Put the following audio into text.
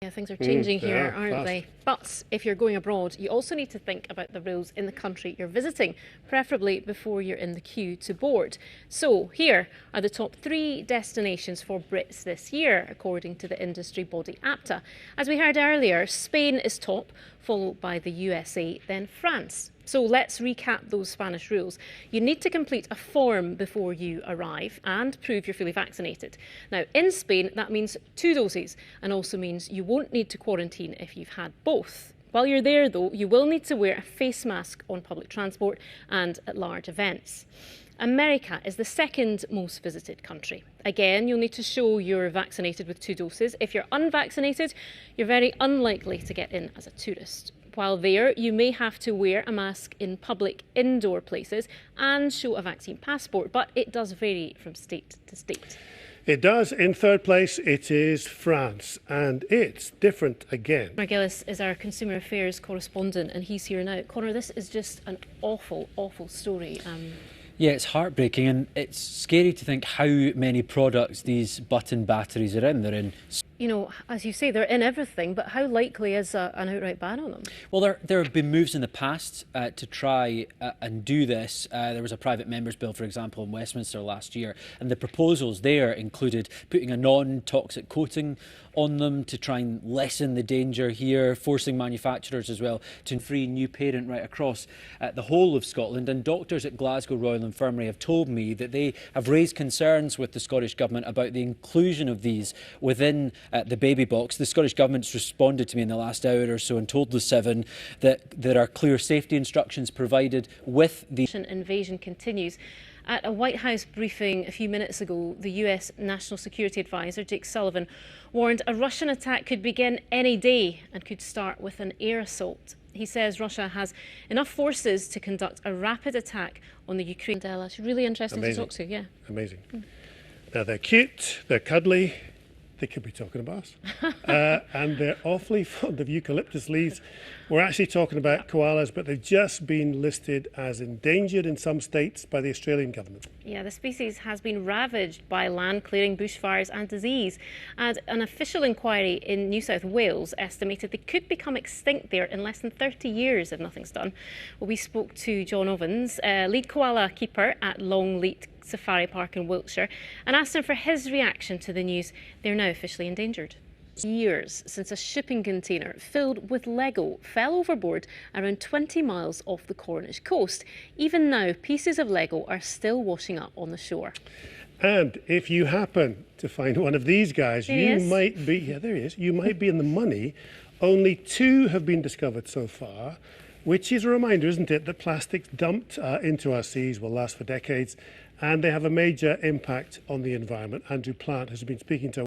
Yeah, things are changing here, aren't fast. they? But if you're going abroad, you also need to think about the rules in the country you're visiting, preferably before you're in the queue to board. So here are the top 3 destinations for Brits this year, according to the industry body APTA. As we heard earlier, Spain is top, followed by the USA, then France. So let's recap those Spanish rules. You need to complete a form before you arrive and prove you're fully vaccinated. Now, in Spain, that means 2 doses and also means you won't need to quarantine if you've had both. While you're there, though, you will need to wear a face mask on public transport and at large events. America is the second most visited country. Again, you'll need to show you're vaccinated with 2 doses. If you're unvaccinated, you're very unlikely to get in as a tourist. While there, you may have to wear a mask in public indoor places and show a vaccine passport, but it does vary from state to state. It does. In third place, it is France, and it's different again. Conor Gillis is our Consumer Affairs correspondent, and he's here now. Conor, this is just an awful, awful story. Yeah, it's heartbreaking, and it's scary to think how many products these button batteries are in. They're in. You know, as you say, they're in everything, but how likely is an outright ban on them? Well, there have been moves in the past to try and do this. There was a private member's bill, for example, in Westminster last year, and the proposals there included putting a non-toxic coating on them to try and lessen the danger here, forcing manufacturers as well to free new parent right across the whole of Scotland. And doctors at Glasgow Royal Infirmary have told me that they have raised concerns with the Scottish Government about the inclusion of these within the baby box. The Scottish Government's responded to me in the last hour or so and told the Seven that there are clear safety instructions provided with the invasion continues. At a White House briefing a few minutes ago, the US National Security Advisor, Jake Sullivan, warned a Russian attack could begin any day and could start with an air assault. He says Russia has enough forces to conduct a rapid attack on the Ukraine. It's really interesting to talk to, yeah. Amazing. Now, they're cute, they're cuddly, they could be talking about us, and they're awfully fond of eucalyptus leaves. We're actually talking about koalas, but they've just been listed as endangered in some states by the Australian government. Yeah, the species has been ravaged by land clearing, bushfires and disease. And an official inquiry in New South Wales estimated they could become extinct there in less than 30 years if nothing's done. Well, we spoke to John Ovens, lead koala keeper at Longleat Safari Park in Wiltshire, and asked him for his reaction to the news they're now officially endangered. Years since a shipping container filled with Lego fell overboard around 20 miles off the Cornish coast. Even now, pieces of Lego are still washing up on the shore. And if you happen to find one of these guys, you might be, there he is, you might be in the money. Only 2 have been discovered so far, which is a reminder, isn't it, that plastics dumped into our seas will last for decades, and they have a major impact on the environment. Andrew Plant has been speaking to